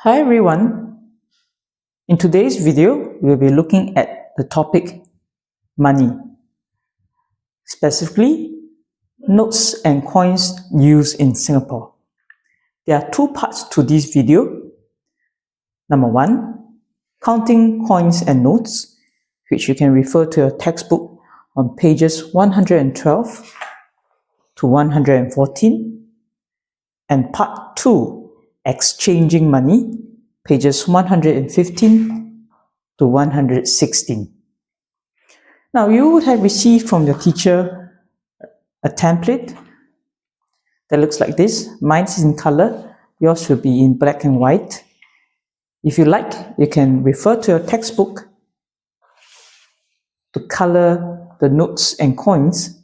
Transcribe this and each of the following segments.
Hi everyone. In today's video, we'll be looking at the topic money. Specifically, notes and coins used in Singapore. There are two parts to this video. Number one, counting coins and notes, which you can refer to your textbook on pages 112 to 114. And part two, exchanging money, pages 115 to 116. Now, you would have received from your teacher a template that looks like this. Mine is in color, yours will be in black and white. If you like, you can refer to your textbook to color the notes and coins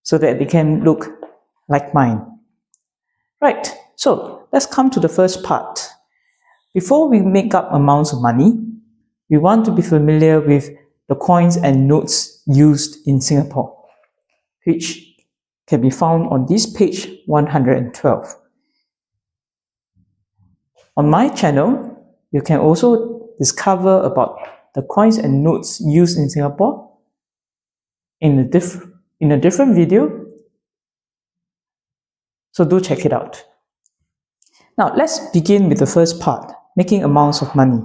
so that they can look like mine. Right, so let's come to the first part. Before we make up amounts of money, we want to be familiar with the coins and notes used in Singapore, which can be found on this page 112. On my channel, you can also discover about the coins and notes used in Singapore in a different video, so do check it out. Now let's begin with the first part, making amounts of money.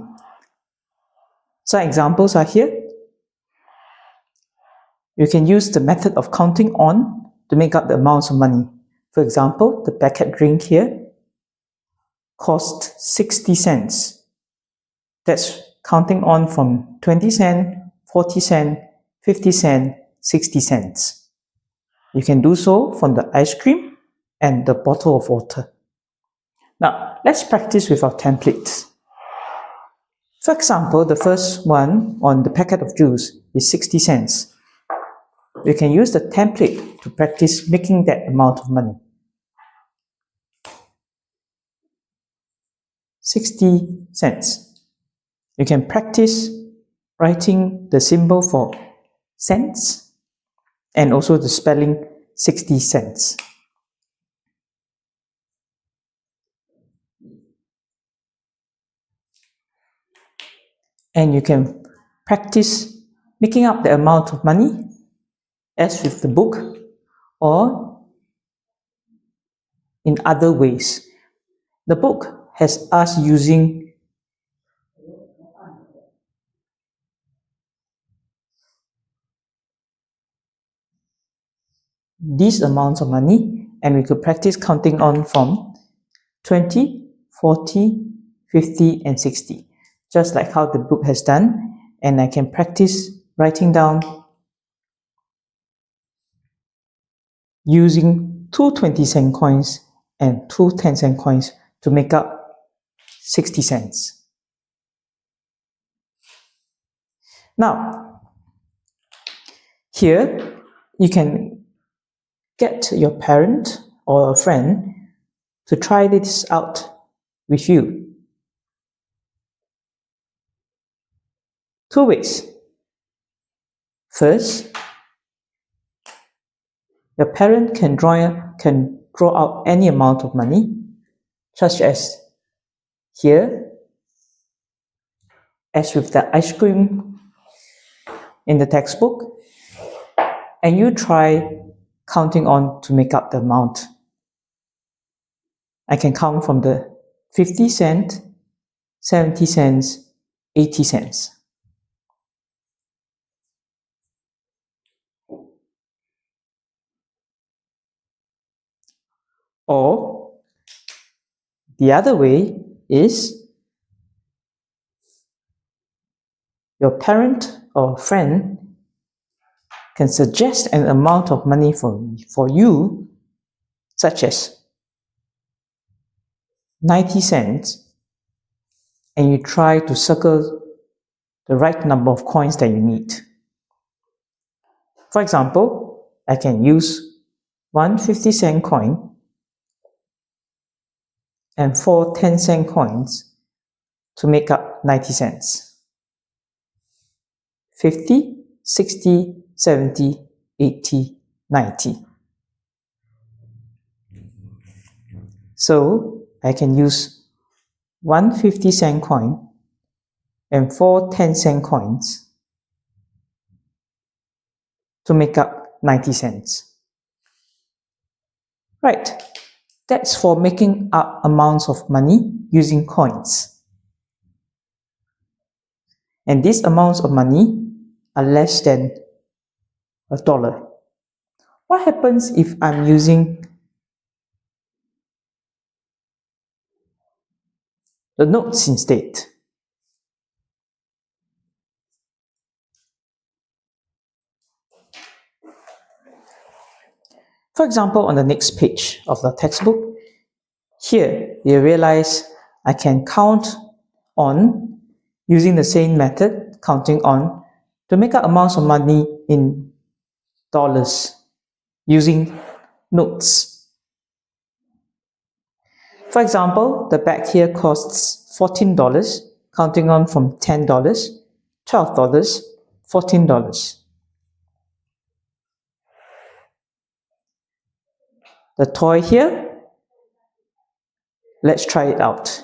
Some examples are here. You can use the method of counting on to make up the amounts of money. For example, the packet drink here cost 60 cents. That's counting on from 20 cents, 40 cents, 50 cents, 60 cents. You can do so from the ice cream and the bottle of water. Now, let's practice with our templates. For example, the first one on the packet of juice is 60 cents. You can use the template to practice making that amount of money. 60 cents. You can practice writing the symbol for cents and also the spelling 60 cents. And you can practice making up the amount of money as with the book or in other ways. The book has us using these amounts of money, and we could practice counting on from 20, 40, 50, and 60, just like how the book has done. And I can practice writing down using two 20-cent coins and two 10-cent coins to make up 60 cents. Now, here you can get your parent or a friend to try this out with you. Two ways. First, your parent can draw out any amount of money, such as here, as with the ice cream in the textbook, and you try counting on to make up the amount. I can count from the 50 cents, 70 cents, 80 cents. Or the other way is your parent or friend can suggest an amount of money for you, such as 90 cents, and you try to circle the right number of coins that you need. For example, I can use one 50-cent coin and four 10-cent coins to make up 90 cents. 50, 60, 70, 80, 90. So I can use one 50-cent coin and four 10-cent coins to make up 90 cents. Right, that's for making up amounts of money using coins. And these amounts of money are less than $1. What happens if I'm using the notes instead? For example, on the next page of the textbook, here you realize I can count on using the same method, counting on, to make up amounts of money in dollars using notes. For example, the bag here costs $14, counting on from $10, $12, $14. The toy here, let's try it out.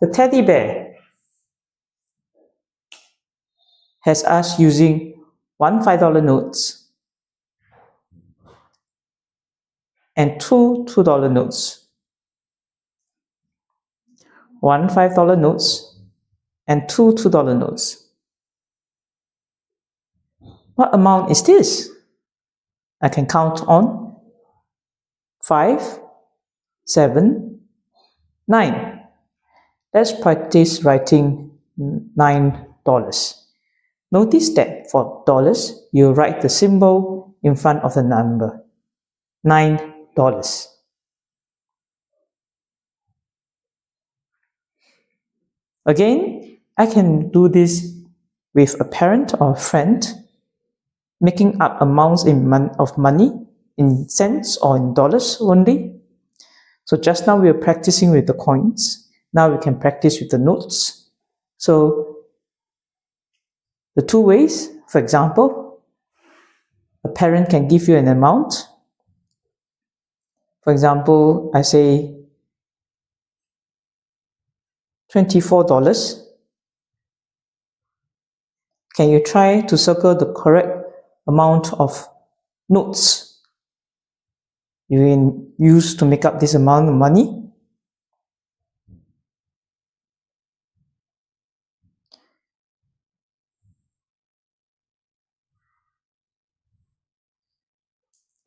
The teddy bear has us using one $5 notes and two $2 notes. One $5 notes and two $2 notes. What amount is this? I can count on 5, 7, 9. Let's practice writing $9. Notice that for dollars, you write the symbol in front of the number. $9. Again, I can do this with a parent or a friend, making up amounts of money in cents or in dollars only. So just now we were practicing with the coins. Now we can practice with the notes. So the two ways, for example, a parent can give you an amount. For example, I say $24. Can you try to circle the correct amount of notes you can use to make up this amount of money?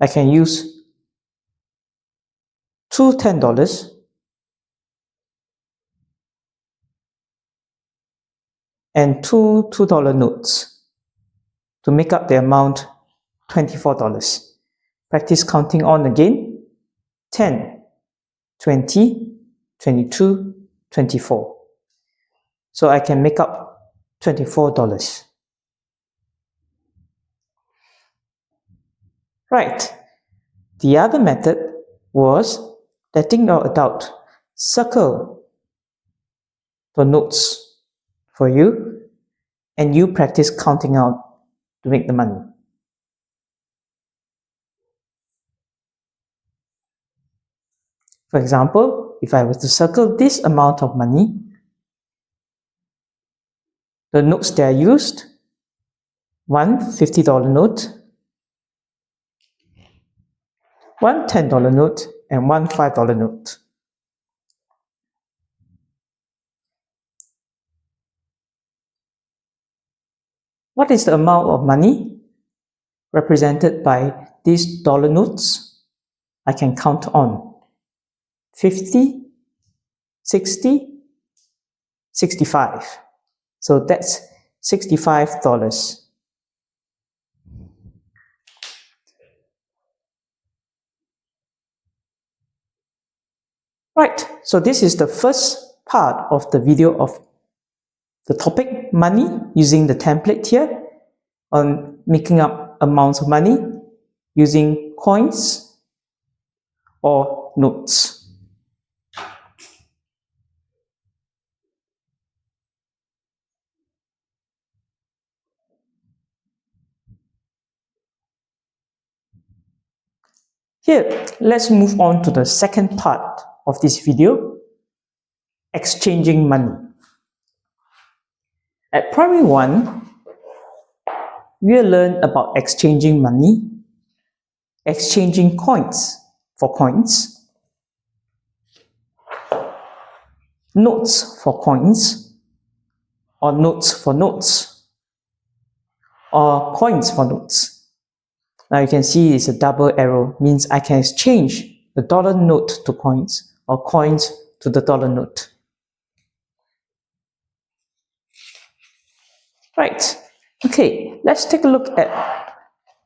I can use two $10 and two $2 notes to make up the amount $24. Practice counting on again. 10, 20, 22, 24. So I can make up $24. Right. The other method was letting your adult circle the notes for you and you practice counting out to make the money. For example, if I was to circle this amount of money, the notes that I used, one $50 note, one $10 note, and one $5 note. What is the amount of money represented by these dollar notes? I can count on 50, 60, 65. So that's $65. Right, so this is the first part of the video of the topic money using the template here on making up amounts of money using coins or notes. Here, let's move on to the second part of this video, exchanging money. At primary 1, we'll learn about exchanging money, exchanging coins for coins, notes for coins, or notes for notes, or coins for notes. Now you can see it's a double arrow, means I can exchange the dollar note to coins or coins to the dollar note. Right, okay, let's take a look at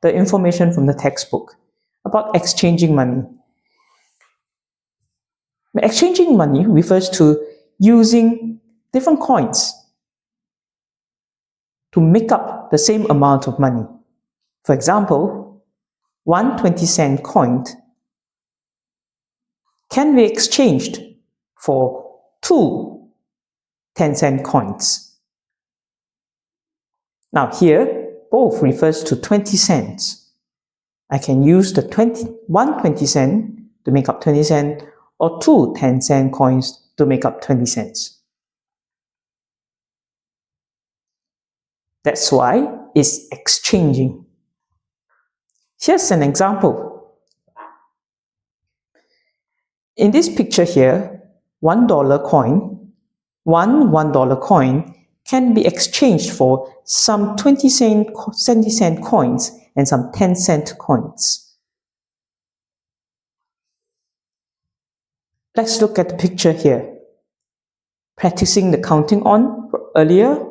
the information from the textbook about exchanging money. Exchanging money refers to using different coins to make up the same amount of money. For example, one 20-cent coin can be exchanged for two 10-cent coins. Now here, both refers to 20 cents. I can use the 20 cent to make up 20 cents or two 10-cent coins to make up 20 cents. That's why it's exchanging. Here's an example. In this picture here, one $1 coin can be exchanged for some 70-cent coins and some 10-cent coins. Let's look at the picture here. Practicing the counting on earlier,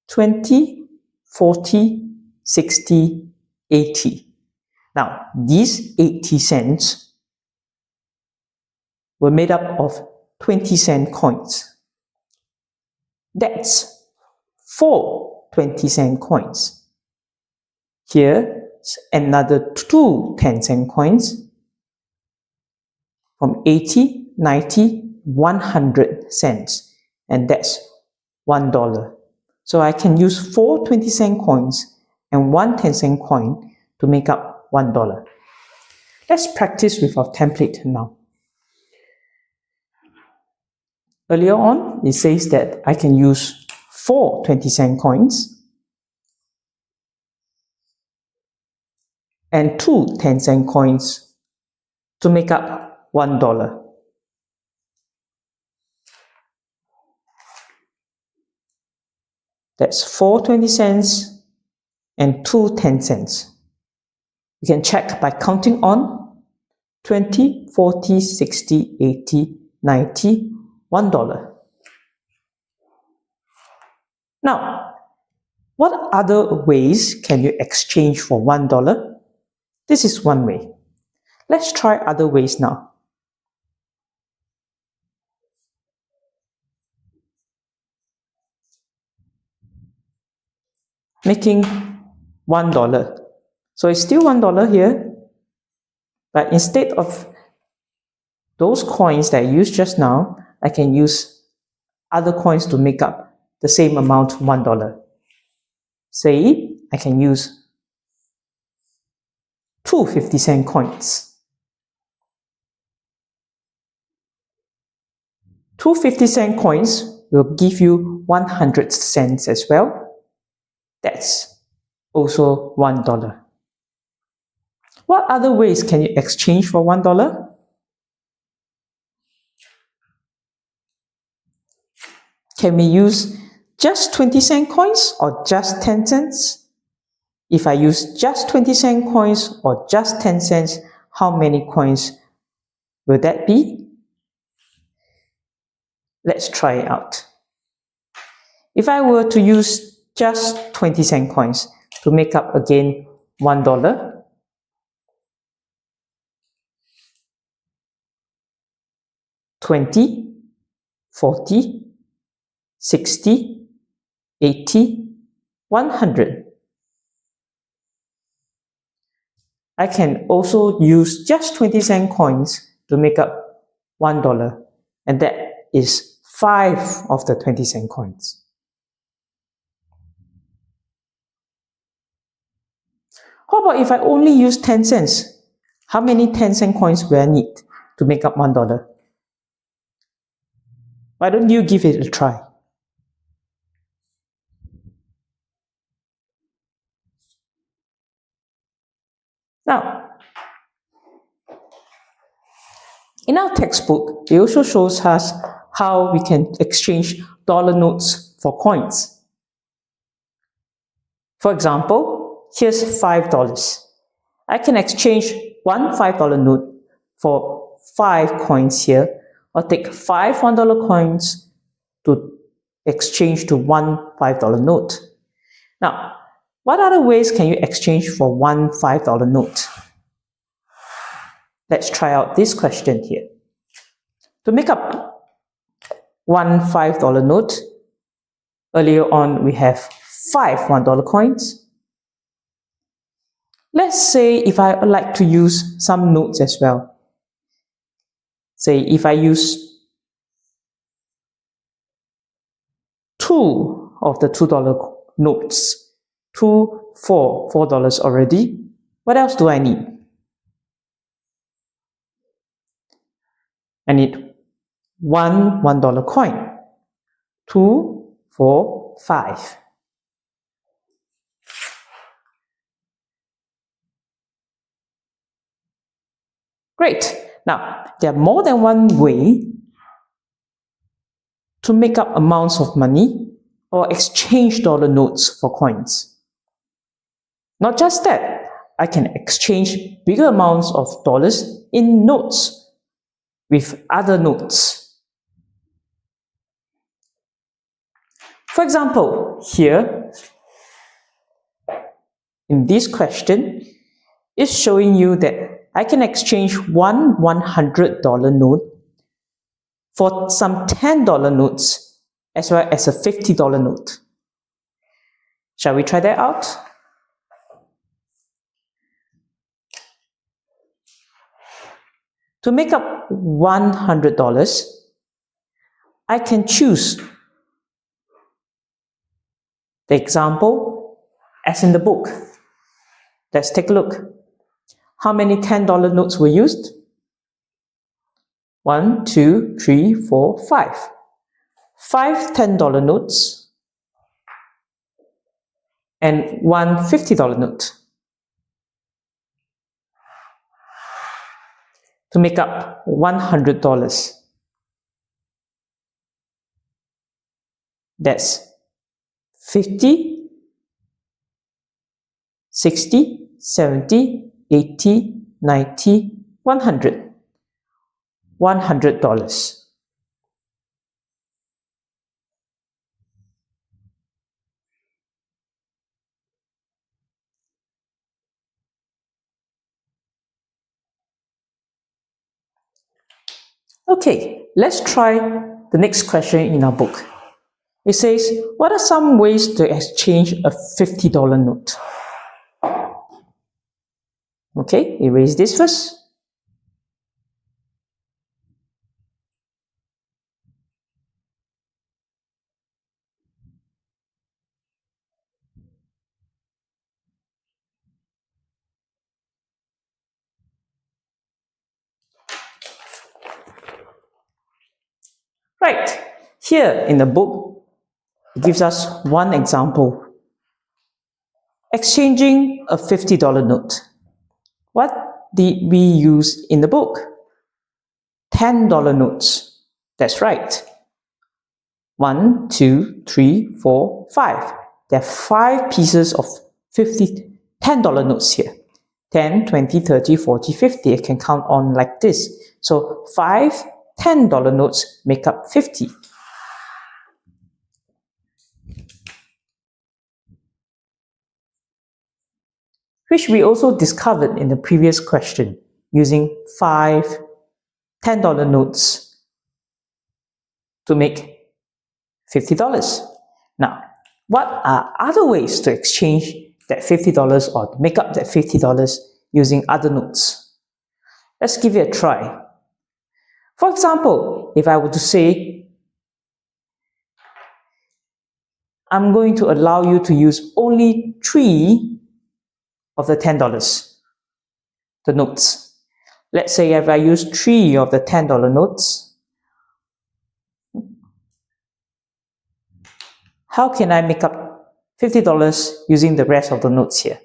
20, 40, 60, 80. Now, these 80 cents were made up of 20-cent coins. That's 4 20-cent coins. Here's another 2 10-cent coins from 80, 90, 100 cents, and that's $1. So I can use 4 20-cent coins and 1 10-cent coin to make up $1. Let's practice with our template now. Earlier on, it says that I can use 4 20-cent coins and 2 10-cent coins to make up $1. That's 4 20 cents and 2 10 cents. You can check by counting on 20, 40, 60, 80, 90, $1. Now, what other ways can you exchange for $1? This is one way. Let's try other ways now. Making $1. So it's still $1 here, but instead of those coins that I used just now, I can use other coins to make up the same amount, $1. Say, I can use 2 50-cent coins. 2 50-cent coins will give you 100 cents as well. That's also $1. What other ways can you exchange for $1? Can we use just 20-cent coins or just 10 cents? If I use just 20-cent coins or just 10 cents, how many coins will that be? Let's try it out. If I were to use just 20-cent coins to make up again $1, $20, $40, $60, $80, $100. I can also use just 20-cent coins to make up $1, and that is 5 of the 20-cent coins. How about if I only use 10 cents? How many 10-cent coins will I need to make up $1? Why don't you give it a try? Now, in our textbook, it also shows us how we can exchange dollar notes for coins. For example, here's $5. I can exchange one $5 note for 5 coins here, or take 5 $1 coins to exchange to one $5 note. Now, what other ways can you exchange for one $5 note? Let's try out this question here. To make up one $5 note, earlier on we have 5 $1 coins. Let's say if I would like to use some notes as well. Say if I use 2 of the $2 notes, 2 for $4 already, what else do I need? I need one $1 coin, 2, 4, 5. Great. Now, there are more than one way to make up amounts of money or exchange dollar notes for coins. Not just that, I can exchange bigger amounts of dollars in notes with other notes. For example, here, in this question, it's showing you that I can exchange one $100 note for some $10 notes as well as a $50 note. Shall we try that out? To make up $100, I can choose the example as in the book. Let's take a look. How many $10 notes were used? 1, 2, 3, 4, 5. 5 $10 notes and one $50 note to make up $100. That's 50, 60, 70, 80, 90, 100. $100. Okay, let's try the next question in our book. It says, what are some ways to exchange a $50 note? Okay, erase this first. Right, here in the book, it gives us one example. Exchanging a $50 note. What did we use in the book? $10 notes. That's right. 1, 2, 3, 4, 5. There are 5 pieces of $10 notes here. 10, 20, 30, 40, 50. I can count on like this. So 5 $10 notes make up 50. Which we also discovered in the previous question using 5 $10 notes to make $50. Now, what are other ways to exchange that $50 or to make up that $50 using other notes? Let's give it a try. For example, if I were to say, I'm going to allow you to use only 3 of the $10, the notes. Let's say if I use 3 of the $10 notes, how can I make up $50 using the rest of the notes here?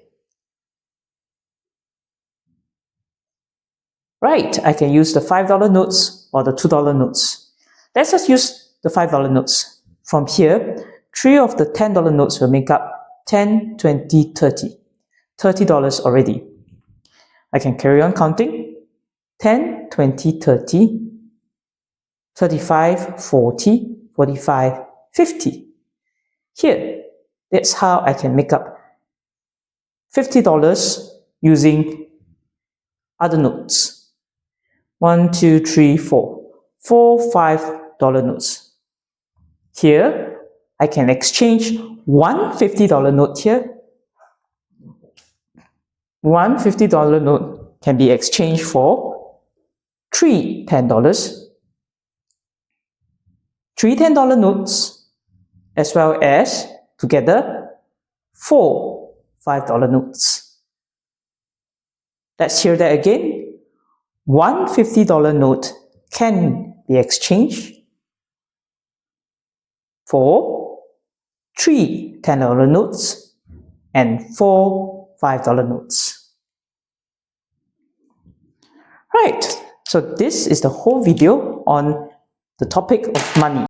Right, I can use the $5 notes or the $2 notes. Let's just use the $5 notes. From here, 3 of the $10 notes will make up 10, 20, 30. $30 already. I can carry on counting. 10, 20, 30, 35, 40, 45, 50. Here, that's how I can make up $50 using other notes. 1, 2, 3, 4. 4 $5 notes. Here, I can exchange one $50 note here. One $50 note can be exchanged for 3 $10. 3 $10 notes, as well as, together, 4 $5 notes. Let's hear that again. One $50 note can be exchanged for 3 $10 notes and 4 $5 notes. Right, so this is the whole video on the topic of money.